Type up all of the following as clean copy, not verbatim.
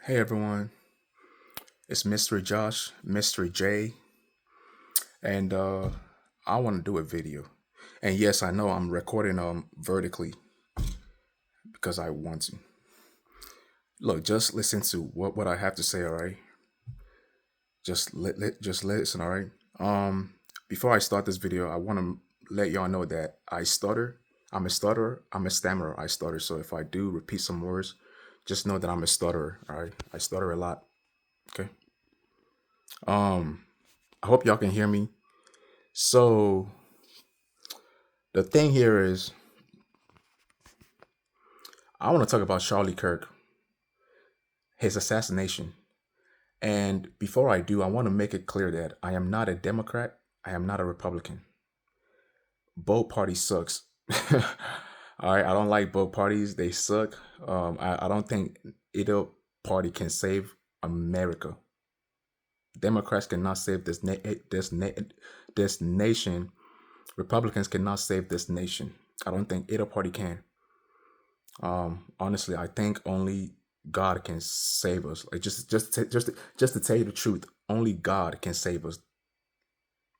Hey everyone, it's Mystery Josh, Mystery J, and I want to do a video. And yes, I know I'm recording vertically because I want to. Look, just listen to what I have to say, all right? Just listen, all right? Before I start this video, I want to let y'all know that I stutter. I'm a stutterer. I'm a stammerer. I stutter. So if I do repeat some words, just know that I'm a stutterer, all right? I stutter a lot. Okay. Um, I hope y'all can hear me. So the thing here is, I want to talk about Charlie Kirk, his assassination. And before I do, I want to make it clear that I am not a Democrat. I am not a Republican. Both parties sucks. All right, I don't like both parties. They suck. I don't think either party can save America. Democrats cannot save this nation. Republicans cannot save this nation. I don't think either party can. Honestly, I think only God can save us. Like just to tell you the truth, only God can save us.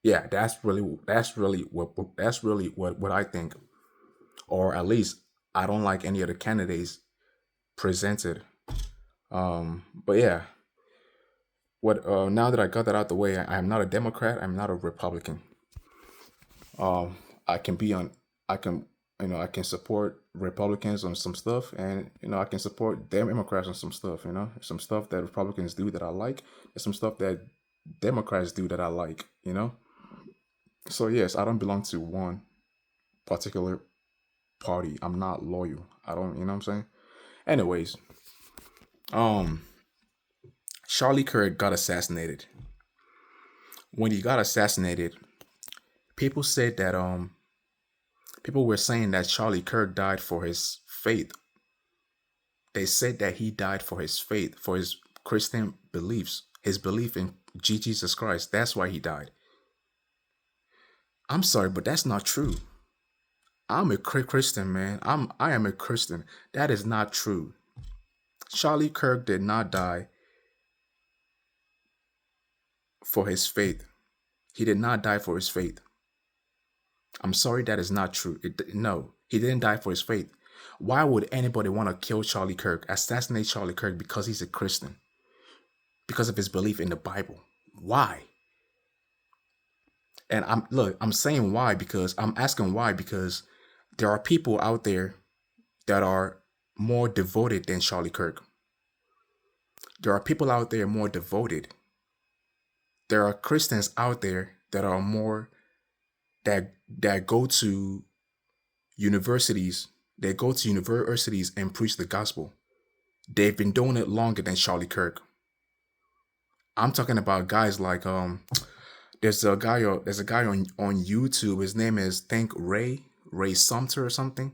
Yeah, that's really what I think. Or at least I don't like any of the candidates presented. But yeah, what now that I got that out the way, I am not a Democrat. I'm not a Republican. I can be on. I can I can support Republicans on some stuff, and I can support Democrats on some stuff. Some stuff that Republicans do that I like, and some stuff that Democrats do that I like. So yes, I don't belong to one particular party. I'm not loyal. I don't. You know what I'm saying? Anyways, um, Charlie Kirk got assassinated. When he got assassinated, people said that people were saying that Charlie Kirk died for his faith. They said that he died for his faith, for his Christian beliefs, his belief in Jesus Christ. That's why he died. I'm sorry, but that's not true. I'm a Christian, man. I am a Christian. That is not true. Charlie Kirk did not die for his faith. He did not die for his faith. I'm sorry, that is not true. No, he didn't die for his faith. Why would anybody want to kill Charlie Kirk, assassinate Charlie Kirk because he's a Christian? Because of his belief in the Bible. Why? And I'm saying why because I'm asking why because there are people out there that are more devoted than Charlie Kirk. There are people out there more devoted. There are Christians out there that are more that go to universities. They go to universities and preach the gospel. They've been doing it longer than Charlie Kirk. I'm talking about guys like there's a guy on YouTube. His name is think Ray Sumter or something.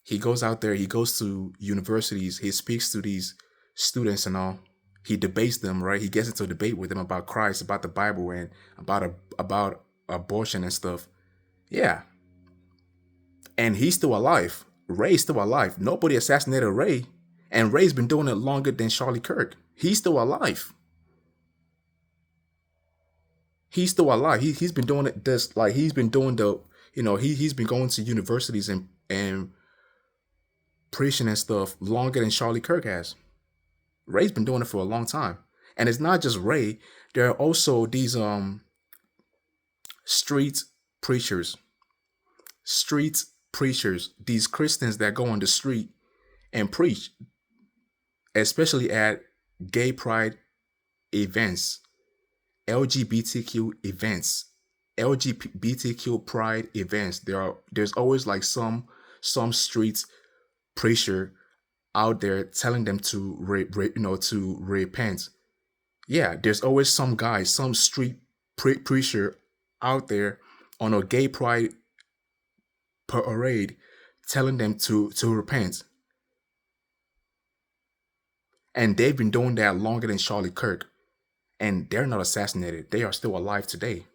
He goes out there. He goes to universities. He speaks to these students and all. He debates them, right? He gets into a debate with them about Christ, about the Bible, and about abortion and stuff. Yeah, and he's still alive. Ray's still alive. Nobody assassinated Ray, and Ray's been doing it longer than Charlie Kirk. He's still alive. He's still alive. He's been doing it this like he's been doing the he's been going to universities and preaching and stuff longer than Charlie Kirk has. Ray's been doing it for a long time. And it's not just Ray. There are also these street preachers. Street preachers, these Christians that go on the street and preach, especially at gay pride events, LGBTQ events, LGBTQ pride events. There's always like some street preacher out there telling them to to repent. Yeah, there's always some guy, some street preacher out there on a gay pride parade telling them to repent. And they've been doing that longer than Charlie Kirk. And they're not assassinated. They are still alive today.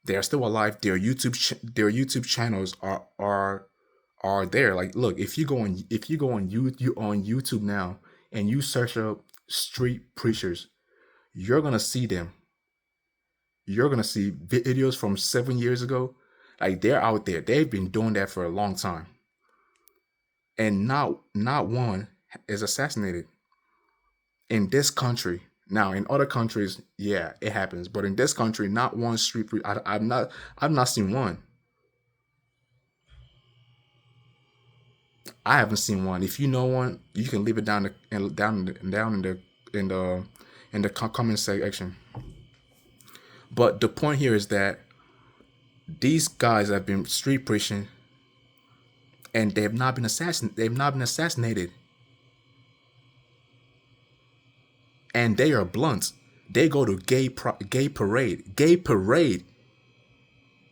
They are still alive. Their YouTube channels are there. Like, look, if you go on YouTube now and you search up street preachers, you're gonna see them. You're gonna see videos from 7 years ago. Like they're out there. They've been doing that for a long time, and not one is assassinated in this country. Now, in other countries, yeah, it happens, but in this country, not one street preacher. I've not seen one. I haven't seen one. If you know one, you can leave it down in the comment section. But the point here is that these guys have been street preaching, and they have not been assassinated. They've not been assassinated, and they are blunt. They go to gay parade,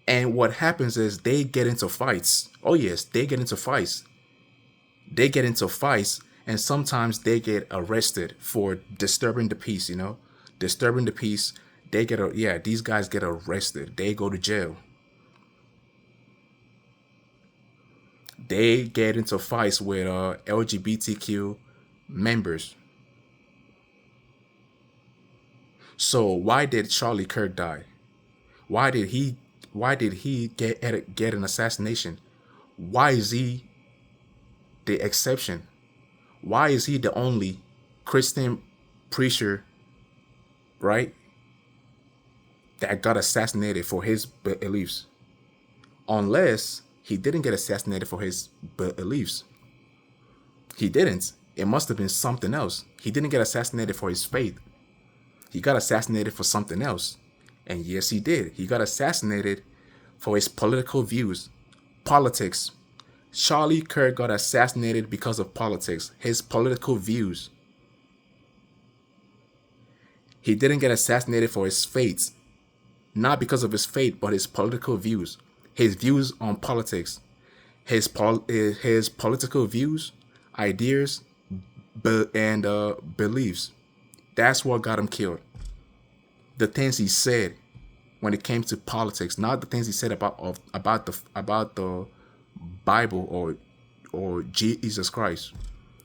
and what happens is they get into fights. Oh yes, they get into fights. They get into fights, and sometimes they get arrested for disturbing the peace. Disturbing the peace. These guys get arrested. They go to jail. They get into fights with LGBTQ members. So why did Charlie Kirk die? Why did he get an assassination? Why is he the exception? Why is he the only Christian preacher, right, that got assassinated for his beliefs? Unless he didn't get assassinated for his beliefs. He didn't. It must have been something else. He didn't get assassinated for his faith. He got assassinated for something else. And yes, he did. He got assassinated for his political views. Politics. Charlie Kirk got assassinated because of politics. His political views. He didn't get assassinated for his faith. Not because of his faith, but his political views. His views on politics. His political views, ideas, and beliefs. That's what got him killed. The things he said when it came to politics, not the things he said about the Bible or Jesus Christ.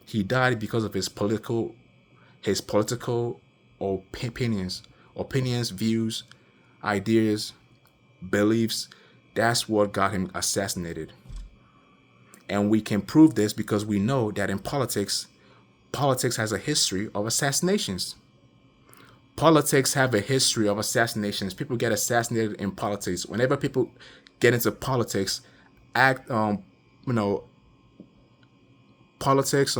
He died because of his political opinions, views, ideas, beliefs. That's what got him assassinated. And we can prove this because we know that in politics has a history of assassinations. Politics have a history of assassinations. People get assassinated in politics. Whenever people get into politics, politics,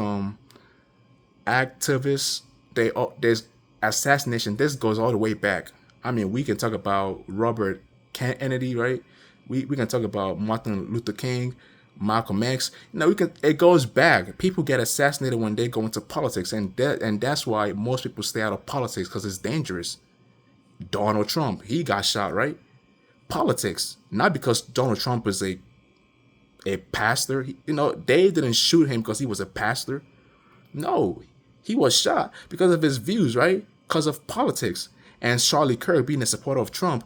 activists, there's assassination. This goes all the way back. I mean, we can talk about Robert Kennedy, right? We can talk about Martin Luther King, Malcolm X. It goes back. People get assassinated when they go into politics, and that's why most people stay out of politics, because it's dangerous. Donald Trump, he got shot, right? Politics, not because Donald Trump is a pastor. They didn't shoot him because he was a pastor. No, he was shot because of his views, right? Because of politics. And Charlie Kirk, being a supporter of Trump,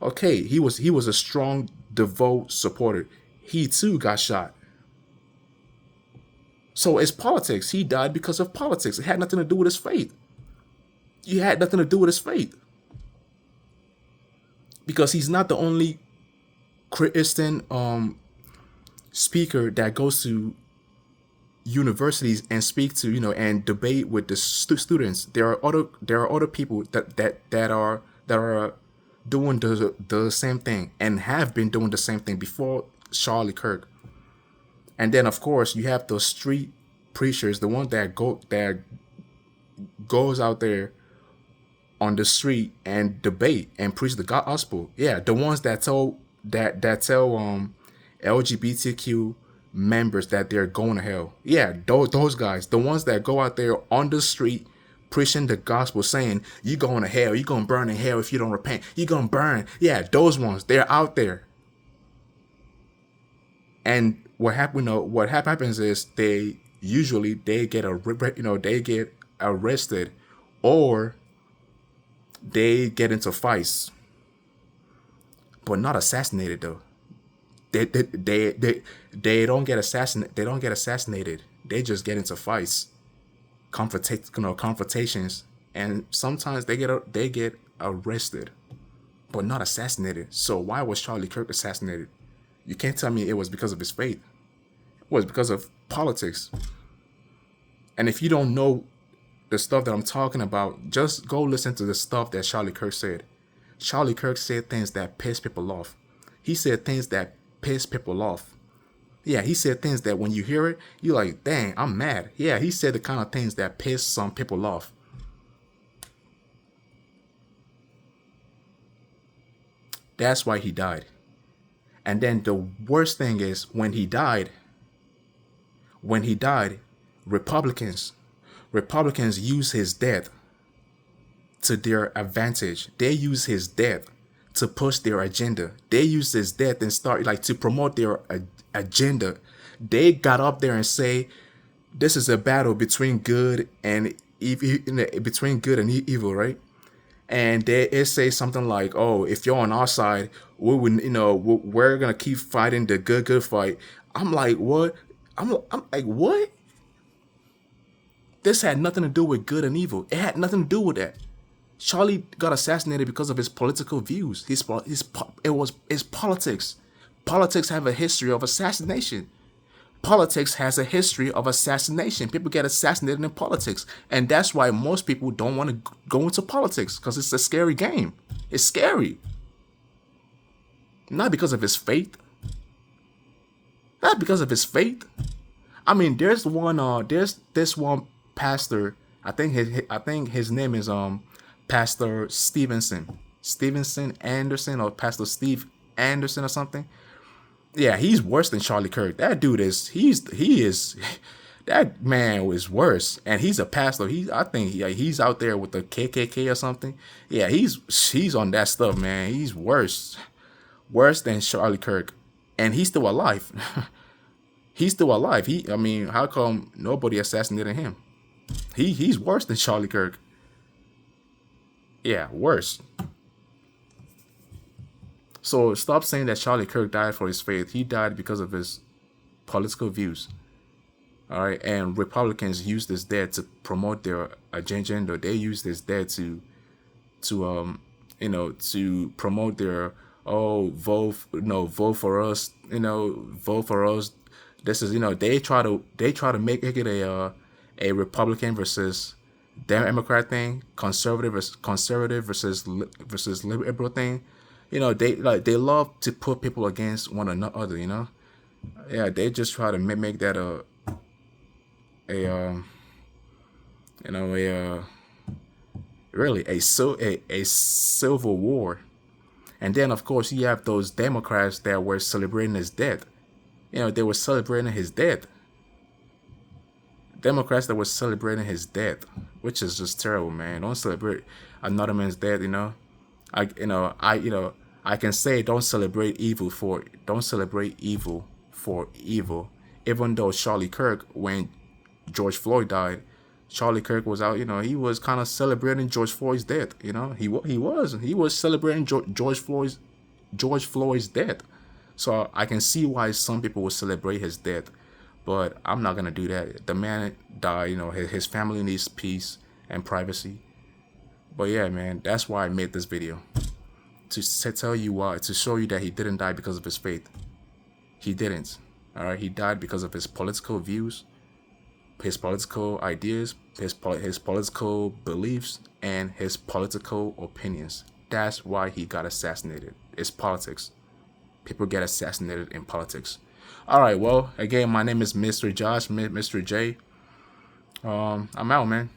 okay, he was a strong, devout supporter. He too got shot. So it's politics. He died because of politics. It had nothing to do with his faith. Because he's not the only Christian speaker that goes to universities and speak to and debate with the students. There are other people that are doing the same thing and have been doing the same thing before Charlie Kirk. And then of course you have the street preachers, the ones that goes out there on the street and debate and preach the gospel. Yeah, the ones that tell LGBTQ members that they're going to hell. Yeah, those guys, the ones that go out there on the street preaching the gospel, saying you're going to hell, you're going to burn in hell if you don't repent, you're going to burn. Yeah, those ones, they're out there. And what happens is they get arrested, or they get into fights, but not assassinated though. They don't get assassinated. They don't get assassinated. They just get into fights. confrontations, and sometimes they get arrested, but not assassinated. So why was Charlie Kirk assassinated? You can't tell me it was because of his faith. It was because of politics. And if you don't know the stuff that I'm talking about, just go listen to the stuff that Charlie Kirk said. Charlie Kirk said things that piss people off. He said things that piss people off. Yeah, he said things that when you hear it, you're like, dang, I'm mad. Yeah, he said the kind of things that piss some people off. That's why he died. And then the worst thing is when he died, Republicans use his death to their advantage. They use his death to push their agenda. They use his death and start like to promote their agenda. They got up there and say, this is a battle between good and evil, right? And they say something like, "Oh, if you're on our side, we would, we're gonna keep fighting the good fight." I'm like, what? I'm like, what? This had nothing to do with good and evil. It had nothing to do with that. Charlie got assassinated because of his political views. It's politics. Politics have a history of assassination. Politics has a history of assassination. People get assassinated in politics. And that's why most people don't want to go into politics, because it's a scary game. It's scary. Not because of his faith. Not because of his faith. I mean, there's this one pastor. I think his name is Pastor Stevenson Anderson, or Pastor Steve Anderson or something. Yeah, he's worse than Charlie Kirk. That dude that man was worse, and he's a pastor. I think he's out there with the KKK or something. Yeah, he's on that stuff, man. He's worse than Charlie Kirk, and he's still alive. He's still alive. I mean, how come nobody assassinated him? He's worse than Charlie Kirk. Yeah, worse. So stop saying that Charlie Kirk died for his faith. He died because of his political views. All right, and Republicans use this death to promote their agenda. They use this death to promote their vote for us. Vote for us. This is they try to make it a Republican versus Democrat thing, conservative versus liberal thing. They love to put people against one another. Yeah, they just try to make that really a civil war. And then of course you have those Democrats that were celebrating his death. They were celebrating his death. Democrats that were celebrating his death, which is just terrible, man. Don't celebrate another man's death. I can say don't celebrate evil for evil. Even though Charlie Kirk, when George Floyd died, Charlie Kirk was out. He was kind of celebrating George Floyd's death. He was celebrating George Floyd's death. So I can see why some people would celebrate his death, but I'm not gonna do that. The man died. His family needs peace and privacy. But yeah, man, that's why I made this video. To tell you why, to show you that he didn't die because of his faith. He didn't. All right, he died because of his political views, his political ideas, his political beliefs, and his political opinions. That's why he got assassinated. It's politics. People get assassinated in politics. All right, well, again, my name is Mr. Josh, Mr. J. I'm out, man.